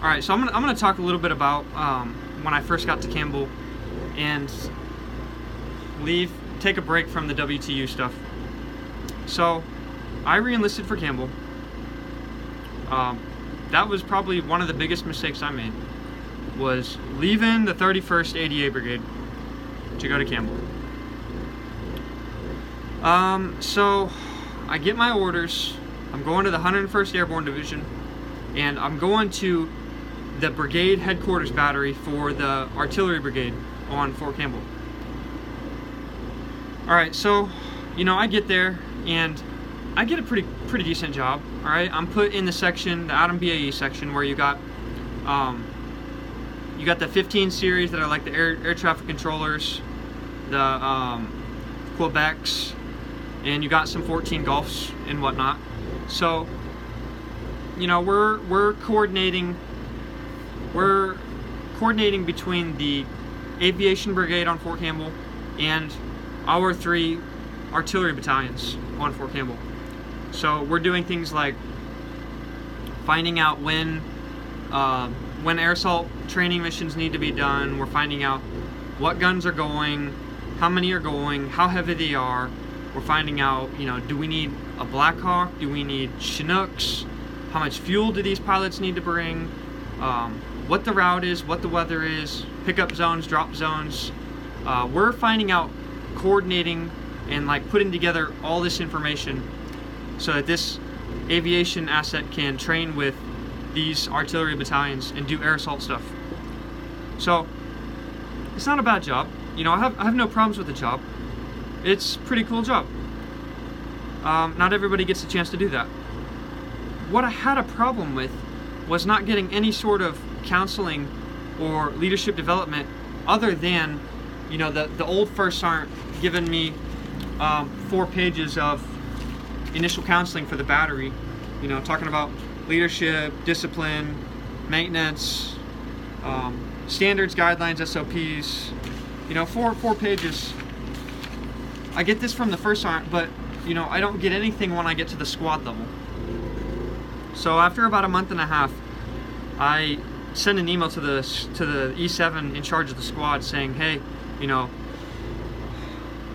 Alright, so I'm gonna talk a little bit about when I first got to Campbell and take a break from the WTU stuff. So, I re-enlisted for Campbell. That was probably one of the biggest mistakes I made, was leaving the 31st ADA Brigade to go to Campbell. So I get my orders. I'm going to the 101st Airborne Division, and I'm going to the Brigade Headquarters Battery for the Artillery Brigade on Fort Campbell. Alright, so, I get there, and I get a pretty decent job. Alright, I'm put in the section, the Adam BAE section, where you got the 15 series that are like the air traffic controllers, the Quebecs, and you got some 14 Golfs and whatnot. So, we're coordinating between the Aviation Brigade on Fort Campbell and our 3 artillery battalions on Fort Campbell. So we're doing things like finding out when air assault training missions need to be done. We're finding out what guns are going, how many are going, how heavy they are. We're finding out, do we need a Black Hawk? Do we need Chinooks? How much fuel do these pilots need to bring? What the route is, what the weather is, pickup zones, drop zones. We're finding out, coordinating, and putting together all this information so that this aviation asset can train with these artillery battalions and do air assault stuff. So it's not a bad job. I have no problems with the job. It's a pretty cool job. Not everybody gets a chance to do that. What I had a problem with was not getting any sort of counseling or leadership development other than, the old first sergeant giving me 4 pages of initial counseling for the battery, talking about leadership, discipline, maintenance, standards, guidelines, SOPs, 4 pages. I get this from the first sergeant, but I don't get anything when I get to the squad level. So after about a month and a half, I send an email to the E7 in charge of the squad saying, hey,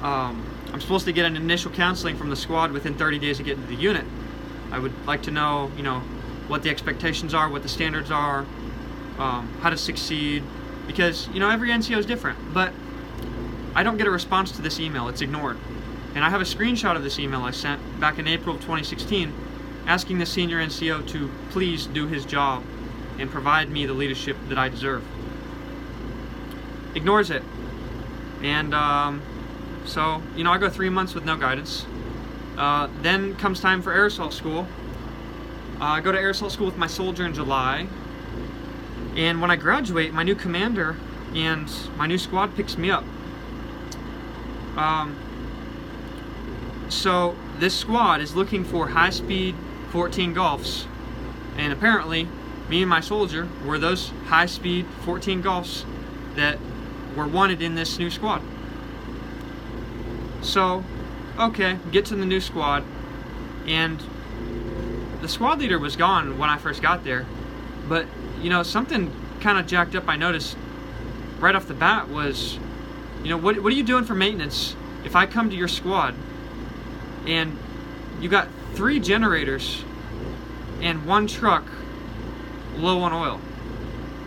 I'm supposed to get an initial counseling from the squad within 30 days of getting to the unit. I would like to know, what the expectations are, what the standards are, how to succeed, because, every NCO is different. But I don't get a response to this email. It's ignored. And I have a screenshot of this email I sent back in April of 2016 asking the senior NCO to please do his job and provide me the leadership that I deserve. Ignores it. And so, I go 3 months with no guidance. Then comes time for air assault school. I go to air assault school with my soldier in July. And when I graduate, my new commander and my new squad picks me up. So this squad is looking for high-speed 14 Golfs, and apparently me and my soldier were those high-speed 14 Golfs that were wanted in this new squad. So, okay, get to the new squad, and the squad leader was gone when I first got there, but something kind of jacked up I noticed right off the bat was, what are you doing for maintenance if I come to your squad and you got 3 generators and 1 truck low on oil?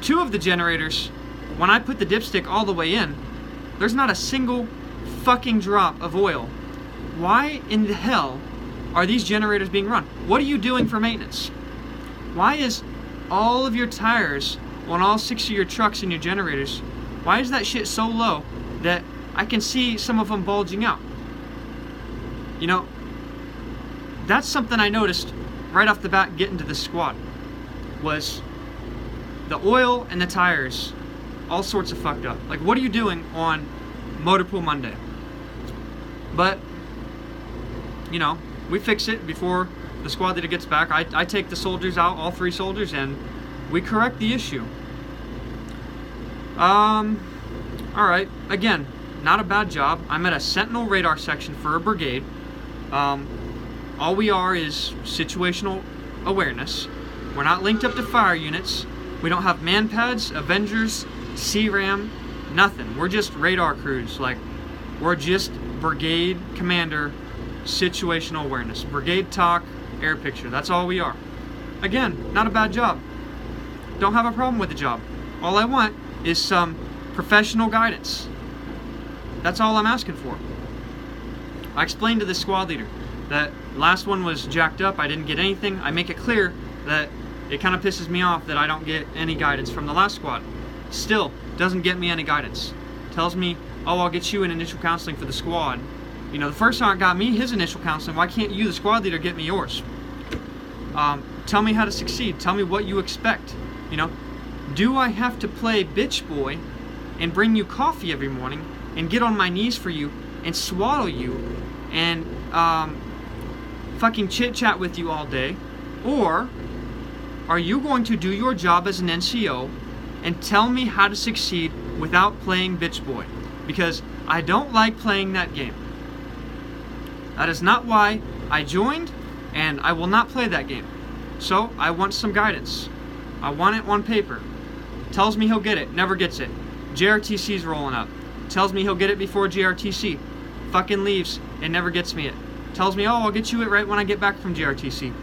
2 of the generators, when I put the dipstick all the way in, there's not a single fucking drop of oil. Why in the hell are these generators being run? What are you doing for maintenance? Why is all of your tires on all 6 of your trucks and your generators, why is that shit so low that I can see some of them bulging out? That's something I noticed right off the bat getting to this squad, was the oil and the tires, all sorts of fucked up. What are you doing on Motor Pool Monday? But, we fix it before the squad leader gets back. I take the soldiers out, all 3 soldiers, and we correct the issue. Alright, again, not a bad job. I'm at a Sentinel radar section for a brigade. All we are is situational awareness. We're not linked up to fire units. We don't have man pads, Avengers, CRAM, nothing. We're just radar crews. Like, we're just brigade commander situational awareness. Brigade talk, air picture. That's all we are. Again, not a bad job. Don't have a problem with the job. All I want is some professional guidance. That's all I'm asking for. I explained to the squad leader that last one was jacked up. I didn't get anything. I make it clear that it kind of pisses me off that I don't get any guidance from the last squad. Still, doesn't get me any guidance. Tells me, oh, I'll get you an initial counseling for the squad. You know, the first sergeant got me his initial counseling. Why can't you, the squad leader, get me yours? Tell me how to succeed. Tell me what you expect. You know, do I have to play bitch boy and bring you coffee every morning and get on my knees for you and swaddle you and fucking chit chat with you all day? Or are you going to do your job as an NCO and tell me how to succeed without playing bitch boy? Because I don't like playing that game. That is not why I joined, and I will not play that game. So I want some guidance. I want it on paper. Tells me he'll get it, never gets it. JRTC's rolling up. Tells me he'll get it before JRTC. Fucking leaves and never gets me it. Tells me, oh, I'll get you it right when I get back from JRTC.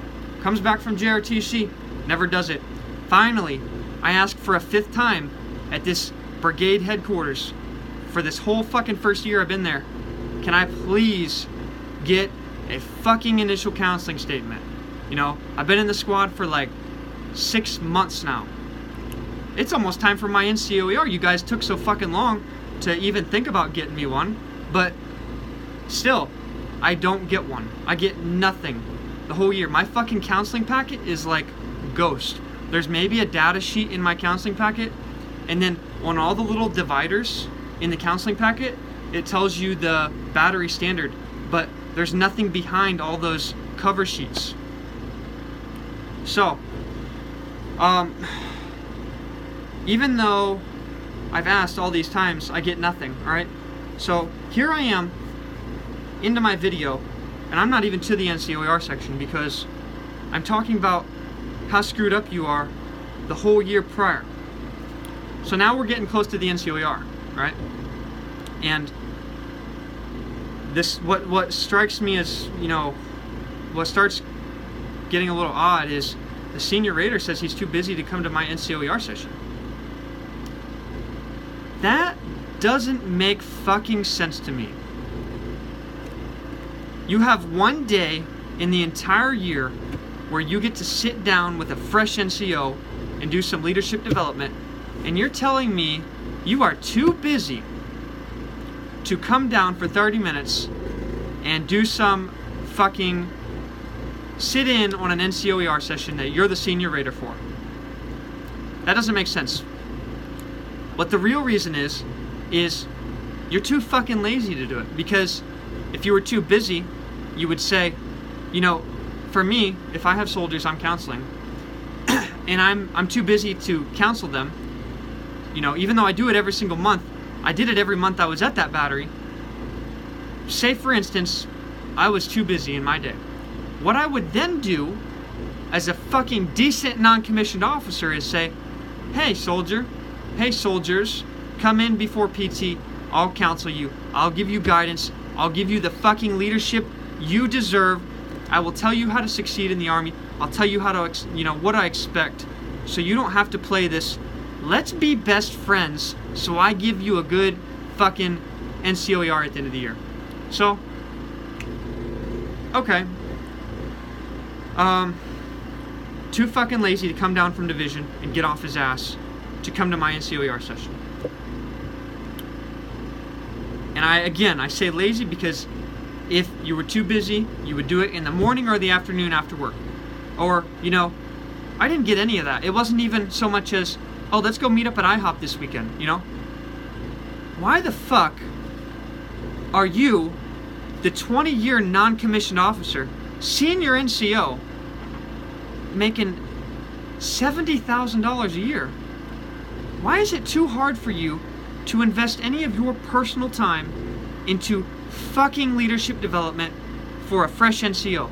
Comes back from JRTC, never does it. Finally, I ask for a 5th time at this brigade headquarters for this whole fucking first year I've been there. Can I please get a fucking initial counseling statement? You know, I've been in the squad for like 6 months now. It's almost time for my NCOER. You guys took so fucking long to even think about getting me one, but still, I don't get one. I get nothing the whole year. My fucking counseling packet is like ghost. There's maybe a data sheet in my counseling packet, and then on all the little dividers in the counseling packet, it tells you the battery standard, but there's nothing behind all those cover sheets. So, even though I've asked all these times, I get nothing, alright? So, here I am, into my video, and I'm not even to the NCOER section because I'm talking about how screwed up you are the whole year prior. So now we're getting close to the NCOER, right? And this, what strikes me as, you know, what starts getting a little odd is the senior raider says he's too busy to come to my NCOER session. That doesn't make fucking sense to me. You have one day in the entire year where you get to sit down with a fresh NCO and do some leadership development, and you're telling me you are too busy to come down for 30 minutes and do some fucking sit in on an NCOER session that you're the senior raider for. That doesn't make sense. What the real reason is you're too fucking lazy to do it. Because if you were too busy, you would say, you know, for me, if I have soldiers I'm counseling, and I'm too busy to counsel them, you know, even though I do it every single month, I did it every month I was at that battery. Say, for instance, I was too busy in my day. What I would then do, as a fucking decent non-commissioned officer, is say, hey, soldier, hey, soldiers, come in before PT, I'll counsel you, I'll give you guidance, I'll give you the fucking leadership you deserve, I will tell you how to succeed in the Army, I'll tell you how to, you know, what I expect, so you don't have to play this, let's be best friends, so I give you a good fucking NCOER at the end of the year. So, okay. Too fucking lazy to come down from division and get off his ass to come to my NCOER session. And I say lazy because if you were too busy, you would do it in the morning or the afternoon after work. Or, you know, I didn't get any of that. It wasn't even so much as, oh, let's go meet up at IHOP this weekend, you know? Why the fuck are you, the 20-year non-commissioned officer, senior NCO, making $70,000 a year? Why is it too hard for you to invest any of your personal time into fucking leadership development for a fresh NCO?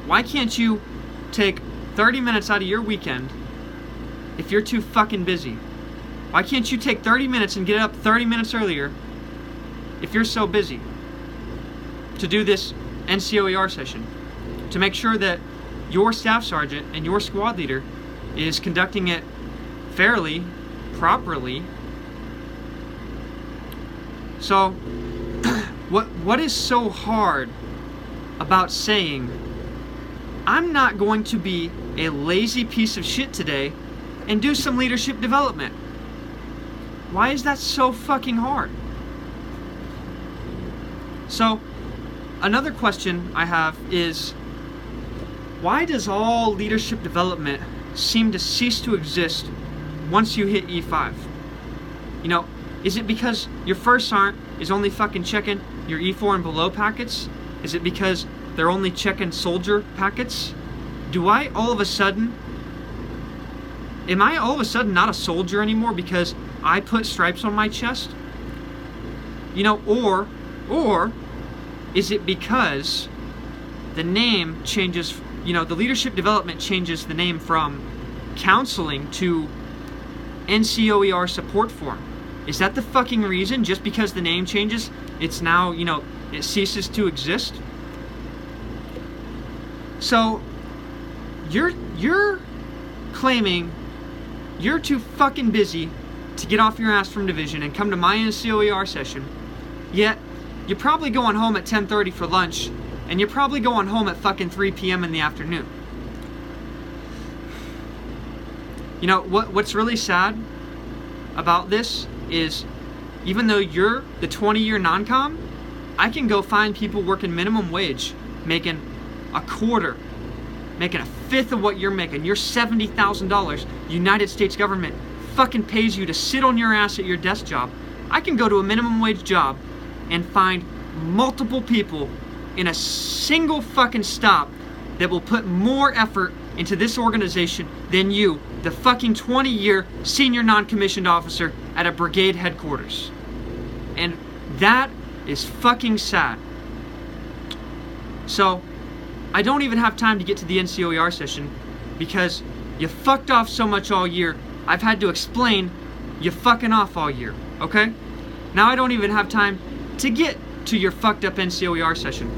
Why can't you take 30 minutes out of your weekend if you're too fucking busy? Why can't you take 30 minutes and get up 30 minutes earlier if you're so busy to do this NCOER session? To make sure that your staff sergeant and your squad leader is conducting it fairly, properly. So, what is so hard about saying, I'm not going to be a lazy piece of shit today and do some leadership development? Why is that so fucking hard? So, another question I have is, why does all leadership development seem to cease to exist once you hit E5? You know, is it because your first sergeant is only fucking checking your E4 and below packets? Is it because they're only checking soldier packets? Am I all of a sudden not a soldier anymore because I put stripes on my chest? You know, or is it because the name changes, you know, the leadership development changes the name from counseling to NCOER support form? Is that the fucking reason? Just because the name changes, it's now, you know, it ceases to exist? So, you're claiming you're too fucking busy to get off your ass from division and come to my NCOER session, yet you're probably going home at 10:30 for lunch, and you're probably going home at fucking 3 p.m. in the afternoon. You know, what's really sad about this is, even though you're the 20-year non-com, I can go find people working minimum wage, making a quarter, making a fifth of what you're making. You're $70,000. United States government fucking pays you to sit on your ass at your desk job. I can go to a minimum wage job and find multiple people in a single fucking stop that will put more effort into this organization than you, the fucking 20-year senior non-commissioned officer at a brigade headquarters. And that is fucking sad. So, I don't even have time to get to the NCOER session because you fucked off so much all year, I've had to explain you fucking off all year, okay? Now I don't even have time to get to your fucked up NCOER session.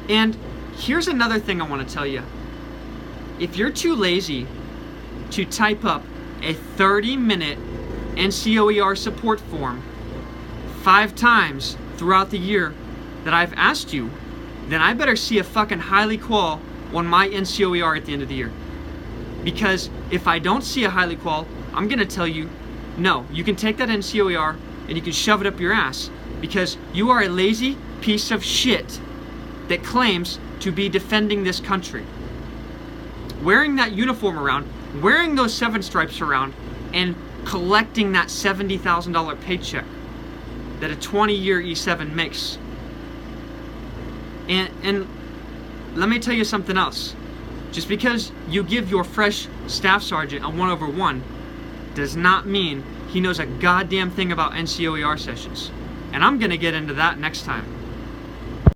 And here's another thing I want to tell you. If you're too lazy to type up a 30-minute NCOER support form 5 times throughout the year that I've asked you, then I better see a fucking highly qual on my NCOER at the end of the year. Because if I don't see a highly qual, I'm gonna tell you, no, you can take that NCOER and you can shove it up your ass, because you are a lazy piece of shit that claims to be defending this country. Wearing that uniform around, wearing those 7 stripes around, and collecting that $70,000 paycheck that a 20-year E7 makes. And let me tell you something else. Just because you give your fresh staff sergeant a 1/1 does not mean he knows a goddamn thing about NCOER sessions. And I'm gonna get into that next time.